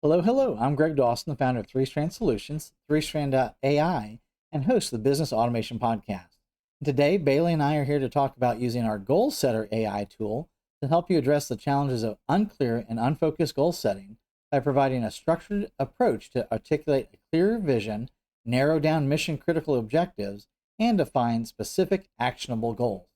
Hello, hello. I'm Greg Dawson, the founder of Three Strand Solutions, threestrand.ai, and host of the Business Automation Podcast. And today, Bailey and I are here to talk about using our Goal Setter AI tool to help you address the challenges of unclear and unfocused goal setting by providing a structured approach to articulate a clear vision, narrow down mission critical objectives, and define specific actionable goals.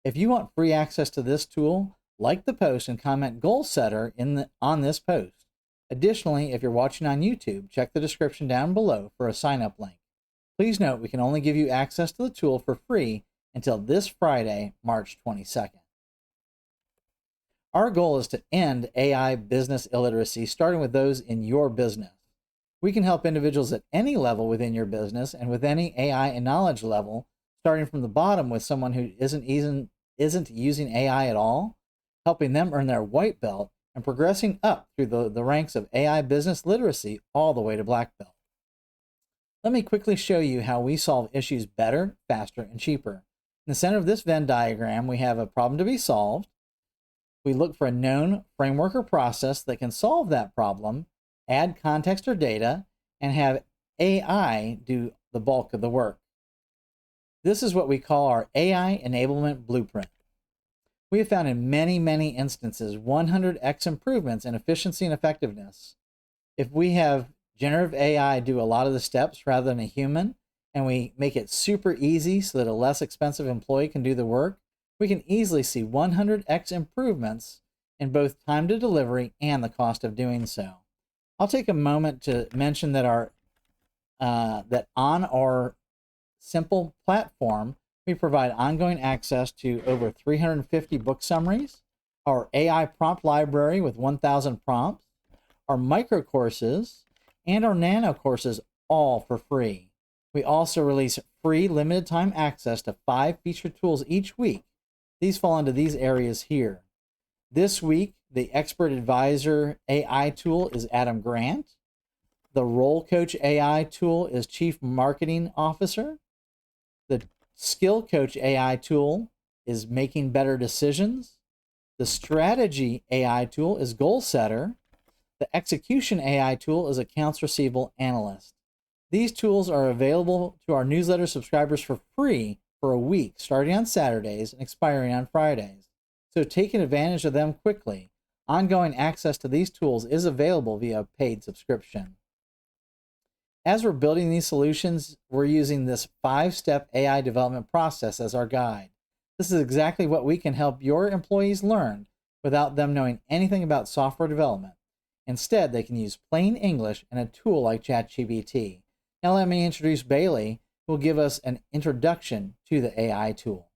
If you want free access to this tool, like the post and comment Goal Setter on this post. Additionally, if you're watching on YouTube, check the description down below for a sign up link. Please note we can only give you access to the tool for free until this Friday, March 22nd. Our goal is to end AI business illiteracy, starting with those in your business. We can help individuals at any level within your business and with any AI and knowledge level, starting from the bottom with someone who isn't using AI at all, helping them earn their white belt, and progressing up through the ranks of AI business literacy all the way to black belt. Let me quickly show you how we solve issues better, faster, and cheaper. In the center of this Venn diagram, we have a problem to be solved. We look for a known framework or process that can solve that problem, add context or data, and have AI do the bulk of the work. This is what we call our AI Enablement Blueprint. We have found in many, many instances 100x improvements in efficiency and effectiveness. If we have generative AI do a lot of the steps rather than a human, and we make it super easy so that a less expensive employee can do the work, we can easily see 100x improvements in both time to delivery and the cost of doing so. I'll take a moment to mention that on our simple platform, we provide ongoing access to over 350 book summaries, our AI prompt library with 1,000 prompts, our micro courses, and our nano courses, all for free. We also release free limited time access to 5 featured tools each week. These fall into these areas here. This week, the Expert Advisor AI tool is Adam Grant. The Role Coach AI tool is Chief Marketing Officer. The Skill Coach AI tool is Making Better Decisions. The Strategy AI tool is Goal Setter. The Execution AI tool is Accounts Receivable Analyst. These tools are available to our newsletter subscribers for free for a week, starting on Saturdays and expiring on Fridays. So taking advantage of them quickly. Ongoing access to these tools is available via paid subscription. As we're building these solutions, we're using this 5-step AI development process as our guide. This is exactly what we can help your employees learn without them knowing anything about software development. Instead, they can use plain English and a tool like ChatGPT. Now let me introduce Bailey, who will give us an introduction to the AI tool.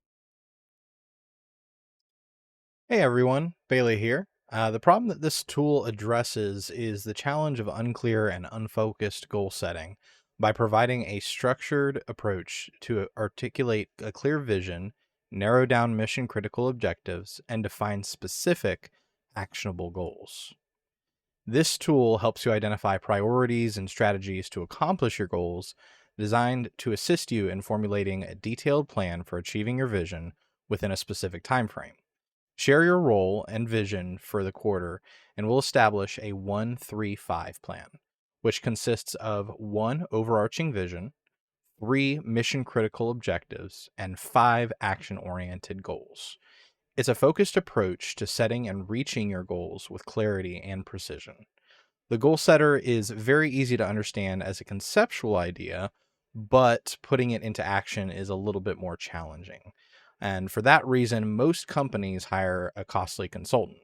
Hey everyone, Bailey here. The problem that this tool addresses is the challenge of unclear and unfocused goal setting by providing a structured approach to articulate a clear vision, narrow down mission critical objectives, and define specific actionable goals. This tool helps you identify priorities and strategies to accomplish your goals, designed to assist you in formulating a detailed plan for achieving your vision within a specific time frame. Share your role and vision for the quarter, and we'll establish a 1-3-5 plan, which consists of 1 overarching vision, 3 mission critical objectives, and 5 action oriented goals. It's a focused approach to setting and reaching your goals with clarity and precision. The goal setter is very easy to understand as a conceptual idea, but putting it into action is a little bit more challenging. And for that reason, most companies hire a costly consultant.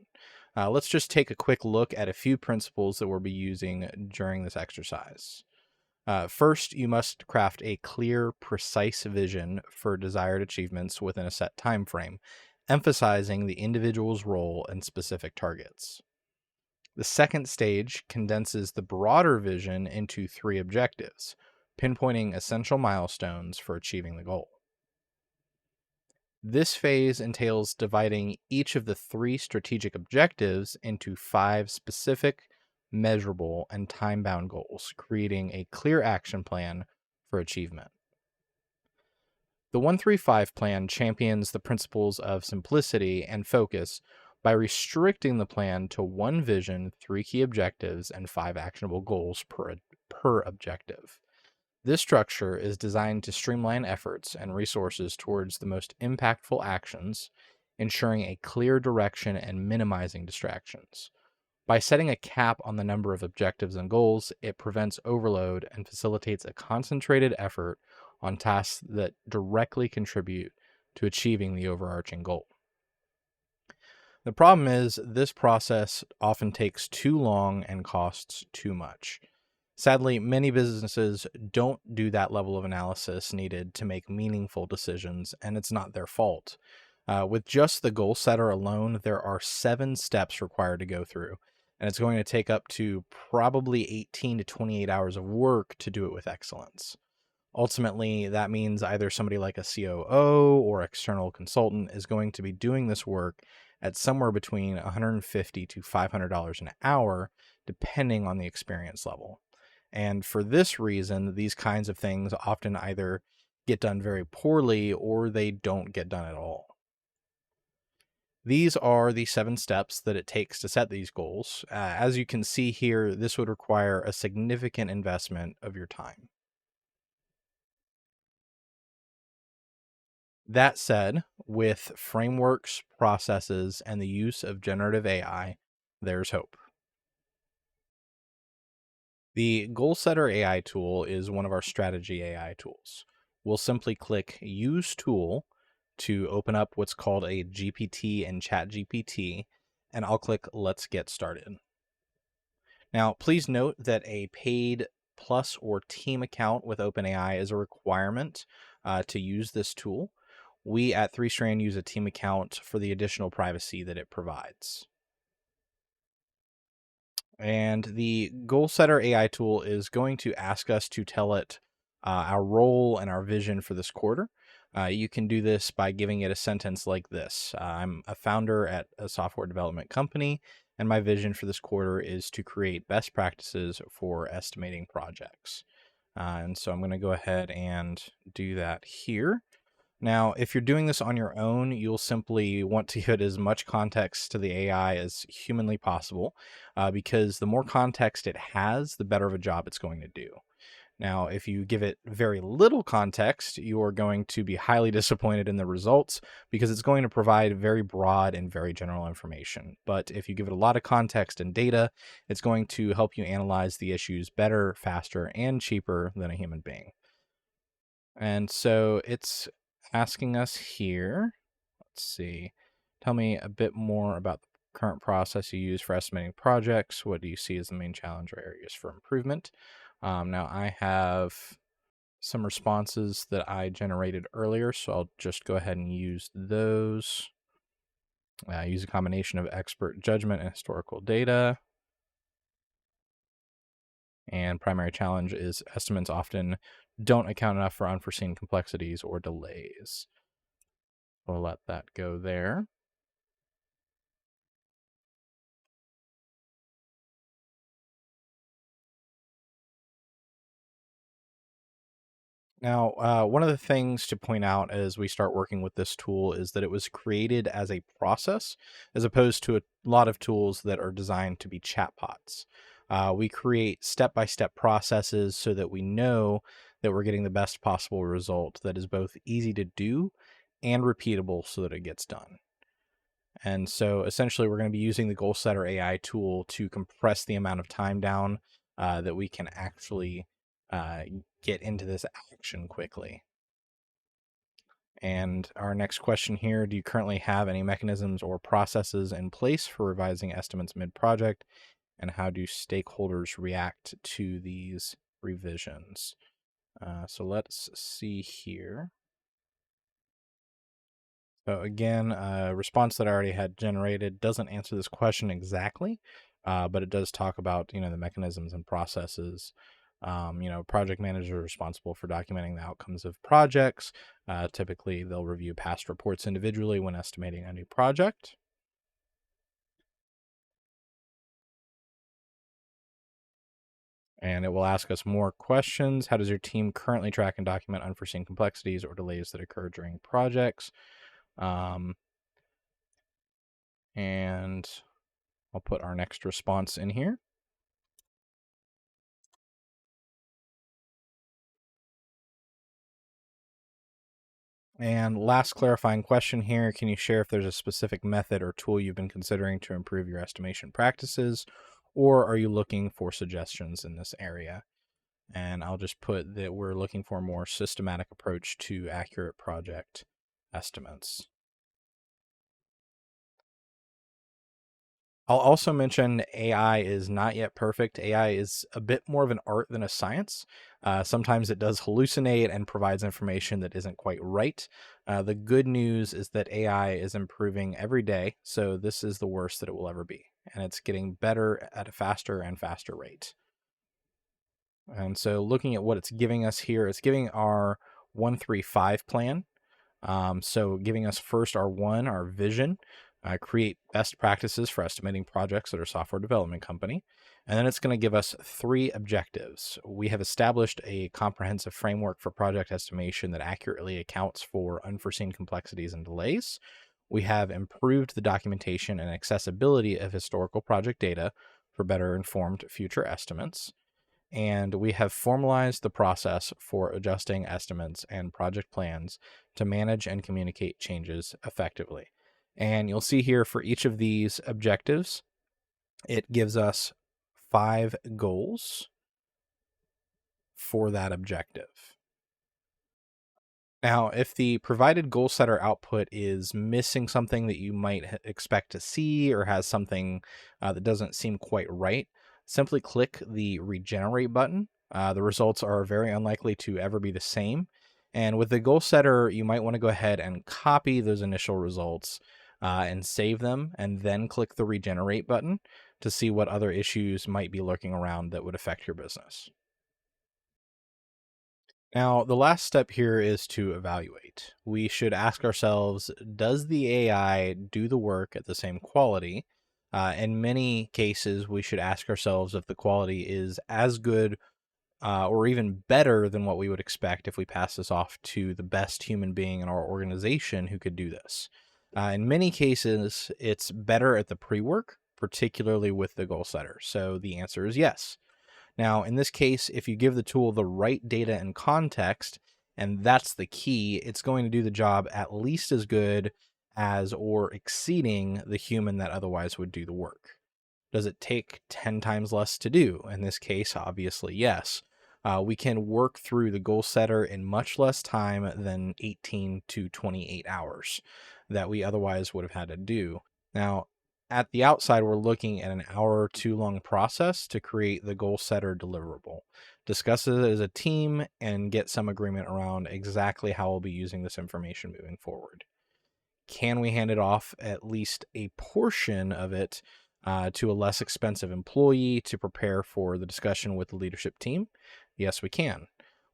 Let's just take a quick look at a few principles that we'll be using during this exercise. First, you must craft a clear, precise vision for desired achievements within a set time frame, emphasizing the individual's role and specific targets. The second stage condenses the broader vision into 3 objectives, pinpointing essential milestones for achieving the goal. This phase entails dividing each of the 3 strategic objectives into 5 specific, measurable, and time-bound goals, creating a clear action plan for achievement. The 1-3-5 plan champions the principles of simplicity and focus by restricting the plan to one vision, 3 key objectives, and 5 actionable goals per objective. This structure is designed to streamline efforts and resources towards the most impactful actions, ensuring a clear direction and minimizing distractions. By setting a cap on the number of objectives and goals, it prevents overload and facilitates a concentrated effort on tasks that directly contribute to achieving the overarching goal. The problem is, this process often takes too long and costs too much. Sadly, many businesses don't do that level of analysis needed to make meaningful decisions, and it's not their fault. With just the goal setter alone, there are 7 steps required to go through, and it's going to take up to probably 18 to 28 hours of work to do it with excellence. Ultimately, that means either somebody like a COO or external consultant is going to be doing this work at somewhere between $150 to $500 an hour, depending on the experience level. And for this reason, these kinds of things often either get done very poorly or they don't get done at all. These are the 7 steps that it takes to set these goals. As you can see here, this would require a significant investment of your time. That said, with frameworks, processes, and the use of generative AI, there's hope. The Goal Setter AI tool is one of our strategy AI tools. We'll simply click Use Tool to open up what's called a GPT and ChatGPT, and I'll click Let's Get Started. Now, please note that a paid Plus or Team account with OpenAI is a requirement to use this tool. We at 3Strand use a Team account for the additional privacy that it provides. And the Goal Setter AI tool is going to ask us to tell it our role and our vision for this quarter. You can do this by giving it a sentence like this. I'm a founder at a software development company, and my vision for this quarter is to create best practices for estimating projects. And so I'm going to go ahead and do that here. Now, if you're doing this on your own, you'll simply want to give as much context to the AI as humanly possible, because the more context it has, the better of a job it's going to do. Now, if you give it very little context, you are going to be highly disappointed in the results because it's going to provide very broad and very general information. But if you give it a lot of context and data, it's going to help you analyze the issues better, faster, and cheaper than a human being. And so it's asking us here, let's see, tell me a bit more about the current process you use for estimating projects. What do you see as the main challenge or areas for improvement? Now I have some responses that I generated earlier, so I'll just go ahead and use those. Use a combination of expert judgment and historical data. And primary challenge is estimates often don't account enough for unforeseen complexities or delays. We'll let that go there. Now, one of the things to point out as we start working with this tool is that it was created as a process, as opposed to a lot of tools that are designed to be chatbots. We create step-by-step processes so that we know that we're getting the best possible result that is both easy to do and repeatable so that it gets done. And so essentially, we're going to be using the Goal Setter AI tool to compress the amount of time down that we can actually get into this action quickly. And our next question here, do you currently have any mechanisms or processes in place for revising estimates mid-project? And how do stakeholders react to these revisions? So let's see here. So again, a response that I already had generated doesn't answer this question exactly, but it does talk about, the mechanisms and processes. Project managers are responsible for documenting the outcomes of projects. Typically, they'll review past reports individually when estimating a new project. And it will ask us more questions. How does your team currently track and document unforeseen complexities or delays that occur during projects? And I'll put our next response in here. And last clarifying question here, can you share if there's a specific method or tool you've been considering to improve your estimation practices, or are you looking for suggestions in this area? And I'll just put that we're looking for a more systematic approach to accurate project estimates. I'll also mention AI is not yet perfect. AI is a bit more of an art than a science. Sometimes it does hallucinate and provides information that isn't quite right. The good news is that AI is improving every day, so this is the worst that it will ever be. And it's getting better at a faster and faster rate. And so looking at what it's giving us here, it's giving our 135 plan. So giving us first our vision, create best practices for estimating projects at our software development company. And then it's going to give us 3 objectives. We have established a comprehensive framework for project estimation that accurately accounts for unforeseen complexities and delays. We have improved the documentation and accessibility of historical project data for better informed future estimates. And we have formalized the process for adjusting estimates and project plans to manage and communicate changes effectively. And you'll see here for each of these objectives, it gives us 5 goals for that objective. Now, if the provided goal setter output is missing something that you might expect to see or has something that doesn't seem quite right, simply click the regenerate button. The results are very unlikely to ever be the same. And with the goal setter, you might want to go ahead and copy those initial results and save them, and then click the regenerate button to see what other issues might be lurking around that would affect your business. Now, the last step here is to evaluate. We should ask ourselves, does the AI do the work at the same quality? In many cases, we should ask ourselves if the quality is as good or even better than what we would expect if we pass this off to the best human being in our organization who could do this. In many cases, it's better at the pre-work, particularly with the goal setter. So the answer is yes. Now, in this case, if you give the tool the right data and context, and that's the key, it's going to do the job at least as good as or exceeding the human that otherwise would do the work. Does it take 10 times less to do? In this case, obviously, yes. We can work through the goal setter in much less time than 18 to 28 hours that we otherwise would have had to do. Now, at the outside, we're looking at an hour or 2 long process to create the goal setter deliverable. Discuss it as a team and get some agreement around exactly how we'll be using this information moving forward. Can we hand it off at least a portion of it to a less expensive employee to prepare for the discussion with the leadership team? Yes, we can.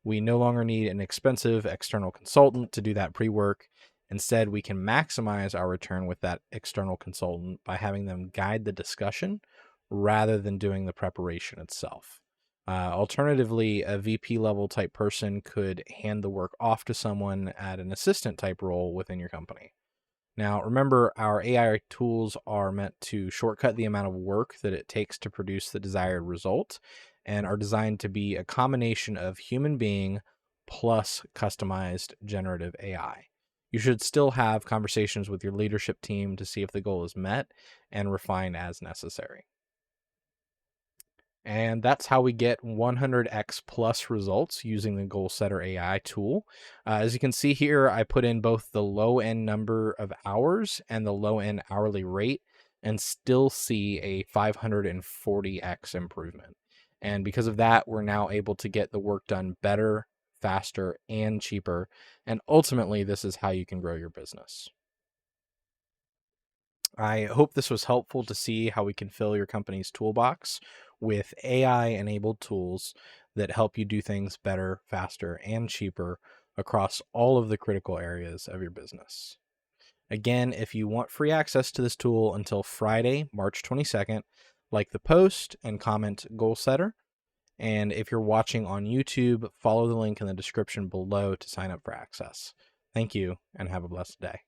We no longer need an expensive external consultant to do that pre-work. Instead, we can maximize our return with that external consultant by having them guide the discussion rather than doing the preparation itself. Alternatively, a VP level type person could hand the work off to someone at an assistant type role within your company. Now, remember, our AI tools are meant to shortcut the amount of work that it takes to produce the desired result and are designed to be a combination of human being plus customized generative AI. You should still have conversations with your leadership team to see if the goal is met and refine as necessary. And that's how we get 100x plus results using the Goal Setter AI tool. As you can see here, I put in both the low end number of hours and the low end hourly rate and still see a 540x improvement. And because of that, we're now able to get the work done better, faster, and cheaper. And ultimately, this is how you can grow your business. I hope this was helpful to see how we can fill your company's toolbox with AI enabled tools that help you do things better, faster, and cheaper across all of the critical areas of your business. Again, if you want free access to this tool until Friday, March 22nd, like the post and comment Goal Setter. And if you're watching on YouTube, follow the link in the description below to sign up for access. Thank you and have a blessed day.